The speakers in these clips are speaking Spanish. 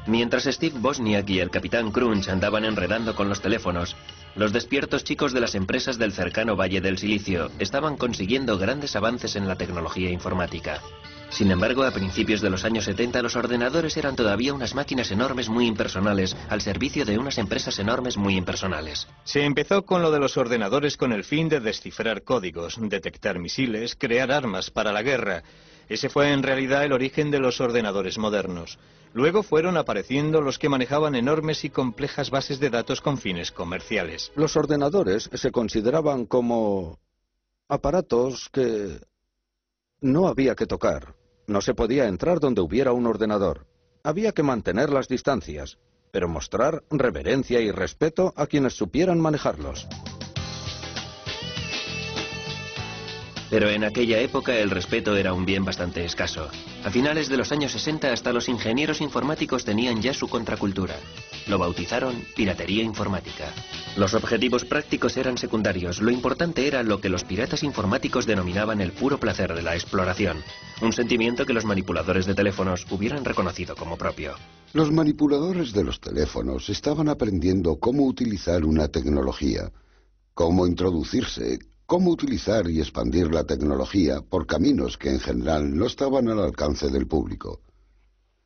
Mientras Steve Wozniak y el capitán Crunch andaban enredando con los teléfonos, los despiertos chicos de las empresas del cercano Valle del Silicio estaban consiguiendo grandes avances en la tecnología informática. Sin embargo, a principios de los años 70 los ordenadores eran todavía unas máquinas enormes muy impersonales al servicio de unas empresas enormes muy impersonales. Se empezó con lo de los ordenadores con el fin de descifrar códigos, detectar misiles, crear armas para la guerra. Ese fue en realidad el origen de los ordenadores modernos. Luego fueron apareciendo los que manejaban enormes y complejas bases de datos con fines comerciales. Los ordenadores se consideraban como aparatos que no había que tocar. No se podía entrar donde hubiera un ordenador. Había que mantener las distancias, pero mostrar reverencia y respeto a quienes supieran manejarlos. Pero en aquella época el respeto era un bien bastante escaso. A finales de los años 60 hasta los ingenieros informáticos tenían ya su contracultura. Lo bautizaron piratería informática. Los objetivos prácticos eran secundarios, lo importante era lo que los piratas informáticos denominaban el puro placer de la exploración, un sentimiento que los manipuladores de teléfonos hubieran reconocido como propio. Los manipuladores de los teléfonos estaban aprendiendo cómo utilizar una tecnología, cómo introducirse, cómo utilizar y expandir la tecnología por caminos que en general no estaban al alcance del público.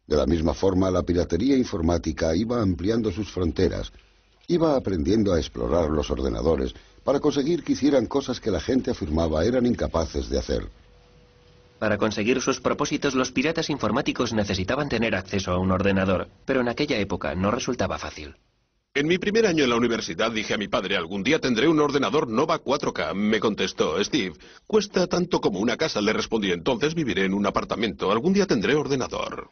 De la misma forma, la piratería informática iba ampliando sus fronteras, iba aprendiendo a explorar los ordenadores para conseguir que hicieran cosas que la gente afirmaba eran incapaces de hacer. Para conseguir sus propósitos, los piratas informáticos necesitaban tener acceso a un ordenador, pero en aquella época no resultaba fácil. En mi primer año en la universidad dije a mi padre, algún día tendré un ordenador Nova 4K. Me contestó, Steve, cuesta tanto como una casa. Le respondí, entonces viviré en un apartamento. Algún día tendré ordenador.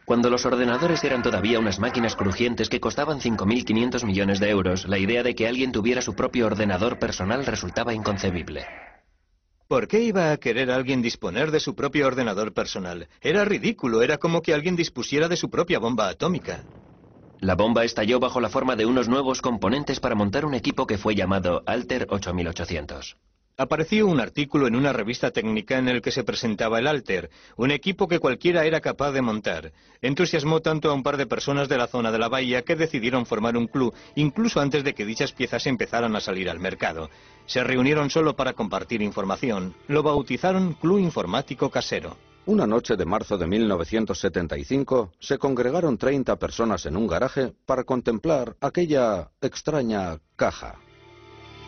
Cuando los ordenadores eran todavía unas máquinas crujientes que costaban 5.500 millones de euros, la idea de que alguien tuviera su propio ordenador personal resultaba inconcebible. ¿Por qué iba a querer alguien disponer de su propio ordenador personal? Era ridículo, era como que alguien dispusiera de su propia bomba atómica. La bomba estalló bajo la forma de unos nuevos componentes para montar un equipo que fue llamado Altair 8800. Apareció un artículo en una revista técnica en el que se presentaba el Altair, un equipo que cualquiera era capaz de montar. Entusiasmó tanto a un par de personas de la zona de la bahía que decidieron formar un club, incluso antes de que dichas piezas empezaran a salir al mercado. Se reunieron solo para compartir información. Lo bautizaron Club Informático Casero. Una noche de marzo de 1975 se congregaron 30 personas en un garaje para contemplar aquella extraña caja.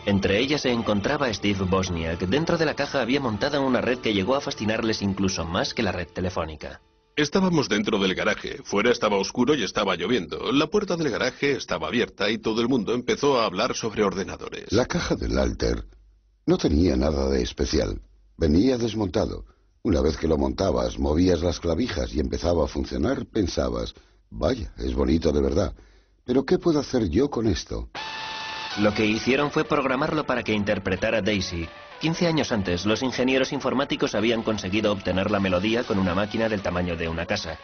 Entre ellas se encontraba Steve Wozniak. Dentro de la caja había montada una red que llegó a fascinarles incluso más que la red telefónica. Estábamos dentro del garaje. Fuera estaba oscuro y estaba lloviendo. La puerta del garaje estaba abierta y todo el mundo empezó a hablar sobre ordenadores. La caja del Altair no tenía nada de especial. Venía desmontado. Una vez que lo montabas, movías las clavijas y empezaba a funcionar, pensabas, vaya, es bonito de verdad, pero ¿qué puedo hacer yo con esto? Lo que hicieron fue programarlo para que interpretara Daisy. 15 años antes, los ingenieros informáticos habían conseguido obtener la melodía con una máquina del tamaño de una casa.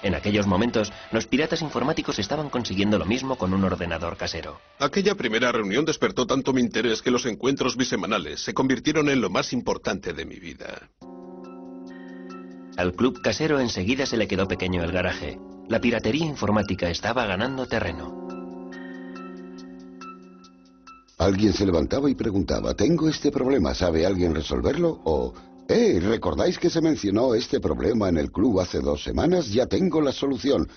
En aquellos momentos, los piratas informáticos estaban consiguiendo lo mismo con un ordenador casero. Aquella primera reunión despertó tanto mi interés que los encuentros bisemanales se convirtieron en lo más importante de mi vida. Al club casero enseguida se le quedó pequeño el garaje. La piratería informática estaba ganando terreno. Alguien se levantaba y preguntaba, ¿tengo este problema? ¿Sabe alguien resolverlo? O, ¿recordáis que se mencionó este problema en el club hace 2 semanas? Ya tengo la solución.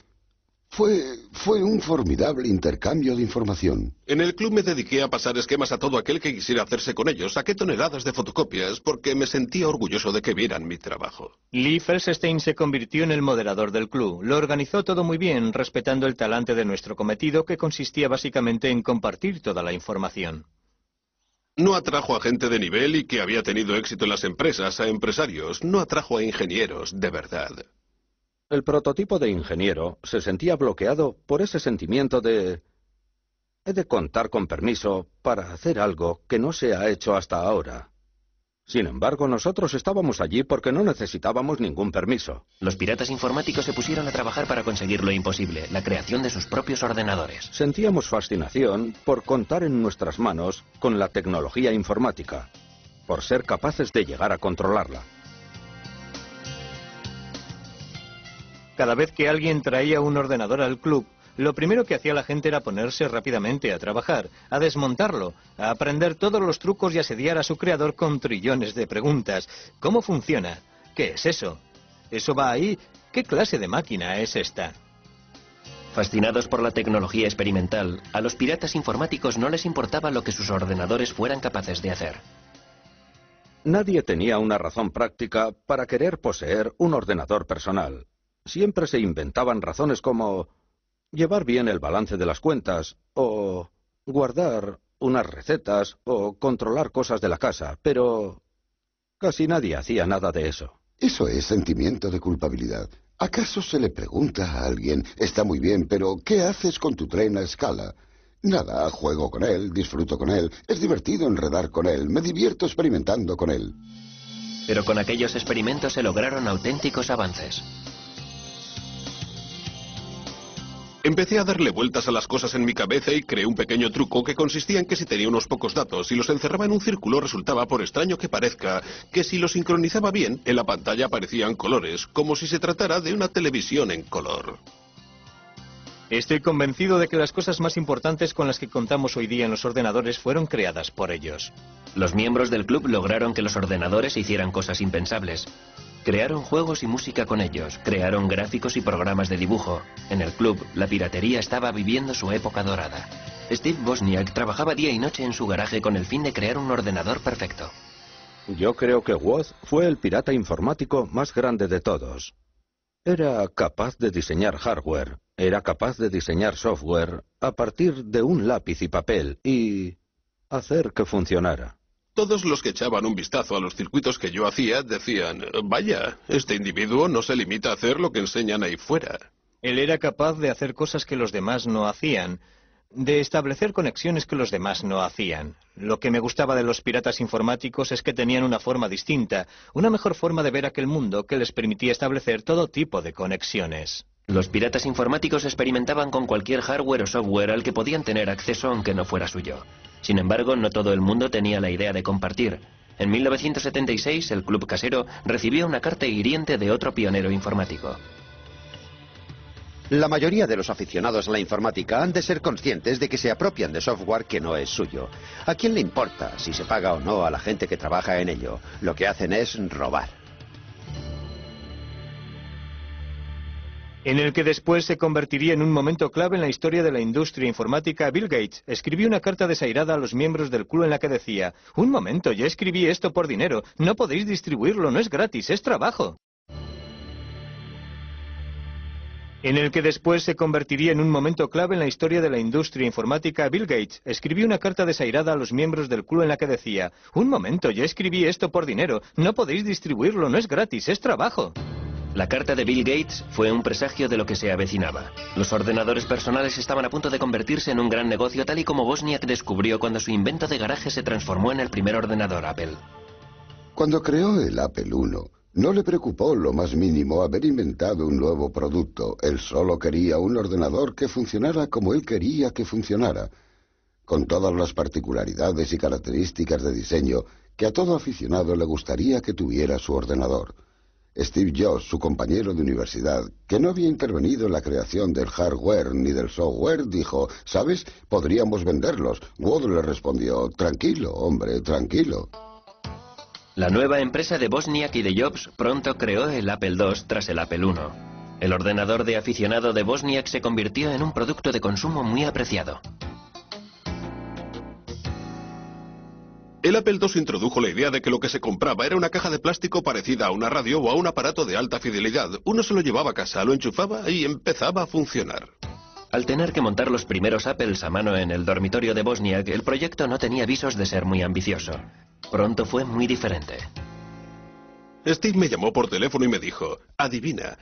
Fue un formidable intercambio de información. En el club me dediqué a pasar esquemas a todo aquel que quisiera hacerse con ellos. Saqué toneladas de fotocopias porque me sentía orgulloso de que vieran mi trabajo. Lee Felsenstein se convirtió en el moderador del club. Lo organizó todo muy bien, respetando el talante de nuestro cometido, que consistía básicamente en compartir toda la información. No atrajo a gente de nivel y que había tenido éxito en las empresas, a empresarios. No atrajo a ingenieros, de verdad. El prototipo de ingeniero se sentía bloqueado por ese sentimiento de... he de contar con permiso para hacer algo que no se ha hecho hasta ahora. Sin embargo, nosotros estábamos allí porque no necesitábamos ningún permiso. Los piratas informáticos se pusieron a trabajar para conseguir lo imposible, la creación de sus propios ordenadores. Sentíamos fascinación por contar en nuestras manos con la tecnología informática, por ser capaces de llegar a controlarla. Cada vez que alguien traía un ordenador al club, lo primero que hacía la gente era ponerse rápidamente a trabajar, a desmontarlo, a aprender todos los trucos y asediar a su creador con trillones de preguntas. ¿Cómo funciona? ¿Qué es eso? ¿Eso va ahí? ¿Qué clase de máquina es esta? Fascinados por la tecnología experimental, a los piratas informáticos no les importaba lo que sus ordenadores fueran capaces de hacer. Nadie tenía una razón práctica para querer poseer un ordenador personal. Siempre se inventaban razones como llevar bien el balance de las cuentas, o guardar unas recetas, o controlar cosas de la casa, pero casi nadie hacía nada de eso. Eso es sentimiento de culpabilidad. ¿Acaso se le pregunta a alguien, está muy bien, pero ¿qué haces con tu tren a escala? Nada, juego con él, disfruto con él, es divertido enredar con él, me divierto experimentando con él. Pero con aquellos experimentos se lograron auténticos avances. Empecé a darle vueltas a las cosas en mi cabeza y creé un pequeño truco que consistía en que si tenía unos pocos datos y los encerraba en un círculo, resultaba, por extraño que parezca, que si los sincronizaba bien, en la pantalla aparecían colores, como si se tratara de una televisión en color. Estoy convencido de que las cosas más importantes con las que contamos hoy día en los ordenadores fueron creadas por ellos. Los miembros del club lograron que los ordenadores hicieran cosas impensables. Crearon juegos y música con ellos, crearon gráficos y programas de dibujo. En el club, la piratería estaba viviendo su época dorada. Steve Wozniak trabajaba día y noche en su garaje con el fin de crear un ordenador perfecto. Yo creo que Woz fue el pirata informático más grande de todos. Era capaz de diseñar hardware, era capaz de diseñar software a partir de un lápiz y papel y hacer que funcionara. Todos los que echaban un vistazo a los circuitos que yo hacía decían, vaya, este individuo no se limita a hacer lo que enseñan ahí fuera. Él era capaz de hacer cosas que los demás no hacían, de establecer conexiones que los demás no hacían. Lo que me gustaba de los piratas informáticos es que tenían una forma distinta, una mejor forma de ver aquel mundo que les permitía establecer todo tipo de conexiones. Los piratas informáticos experimentaban con cualquier hardware o software al que podían tener acceso aunque no fuera suyo. Sin embargo, no todo el mundo tenía la idea de compartir. En 1976, el Club Casero recibió una carta hiriente de otro pionero informático. La mayoría de los aficionados a la informática han de ser conscientes de que se apropian de software que no es suyo. ¿A quién le importa si se paga o no a la gente que trabaja en ello? Lo que hacen es robar. En el que después se convertiría en un momento clave en la historia de la industria informática, Bill Gates escribió una carta desairada a los miembros del club en la que decía: un momento, ya escribí esto por dinero, no podéis distribuirlo, no es gratis, es trabajo. En el que después se convertiría en un momento clave en la historia de la industria informática, Bill Gates escribió una carta desairada a los miembros del club en la que decía: un momento, ya escribí esto por dinero, no podéis distribuirlo, no es gratis, es trabajo. La carta de Bill Gates fue un presagio de lo que se avecinaba. Los ordenadores personales estaban a punto de convertirse en un gran negocio, tal y como Wozniak descubrió cuando su invento de garaje se transformó en el primer ordenador Apple. Cuando creó el Apple I, no le preocupó lo más mínimo haber inventado un nuevo producto. Él solo quería un ordenador que funcionara como él quería que funcionara, con todas las particularidades y características de diseño que a todo aficionado le gustaría que tuviera su ordenador. Steve Jobs, su compañero de universidad, que no había intervenido en la creación del hardware ni del software, dijo: ¿sabes? Podríamos venderlos. Woz le respondió: tranquilo, hombre, tranquilo. La nueva empresa de Wozniak y de Jobs pronto creó el Apple II tras el Apple I. El ordenador de aficionado de Wozniak se convirtió en un producto de consumo muy apreciado. El Apple II introdujo la idea de que lo que se compraba era una caja de plástico parecida a una radio o a un aparato de alta fidelidad. Uno se lo llevaba a casa, lo enchufaba y empezaba a funcionar. Al tener que montar los primeros Apples a mano en el dormitorio de Wozniak, el proyecto no tenía visos de ser muy ambicioso. Pronto fue muy diferente. Steve me llamó por teléfono y me dijo: adivina,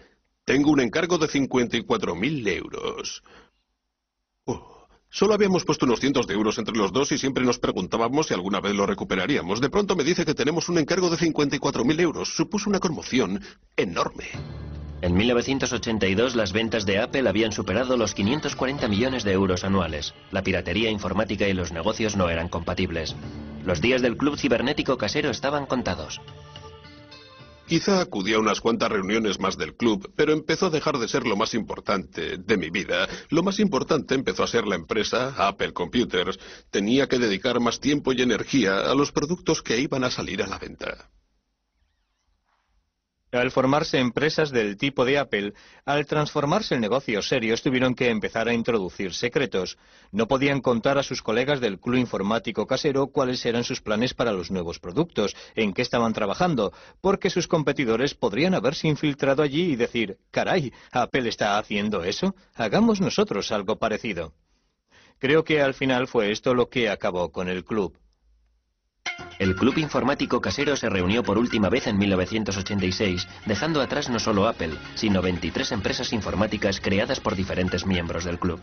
tengo un encargo de 54.000 euros. Solo habíamos puesto unos cientos de euros entre los dos y siempre nos preguntábamos si alguna vez lo recuperaríamos. De pronto me dice que tenemos un encargo de 54.000 euros. Supuso una conmoción enorme. En 1982 las ventas de Apple habían superado los 540 millones de euros anuales. La piratería informática y los negocios no eran compatibles. Los días del club cibernético casero estaban contados. Quizá acudí a unas cuantas reuniones más del club, pero empezó a dejar de ser lo más importante de mi vida. Lo más importante empezó a ser la empresa, Apple Computers. Tenía que dedicar más tiempo y energía a los productos que iban a salir a la venta. Al formarse empresas del tipo de Apple, al transformarse en negocios serios, tuvieron que empezar a introducir secretos. No podían contar a sus colegas del club informático casero cuáles eran sus planes para los nuevos productos, en qué estaban trabajando, porque sus competidores podrían haberse infiltrado allí y decir, «Caray, ¿Apple está haciendo eso? Hagamos nosotros algo parecido». Creo que al final fue esto lo que acabó con el club. El Club Informático Casero se reunió por última vez en 1986, dejando atrás no solo Apple, sino 23 empresas informáticas creadas por diferentes miembros del club.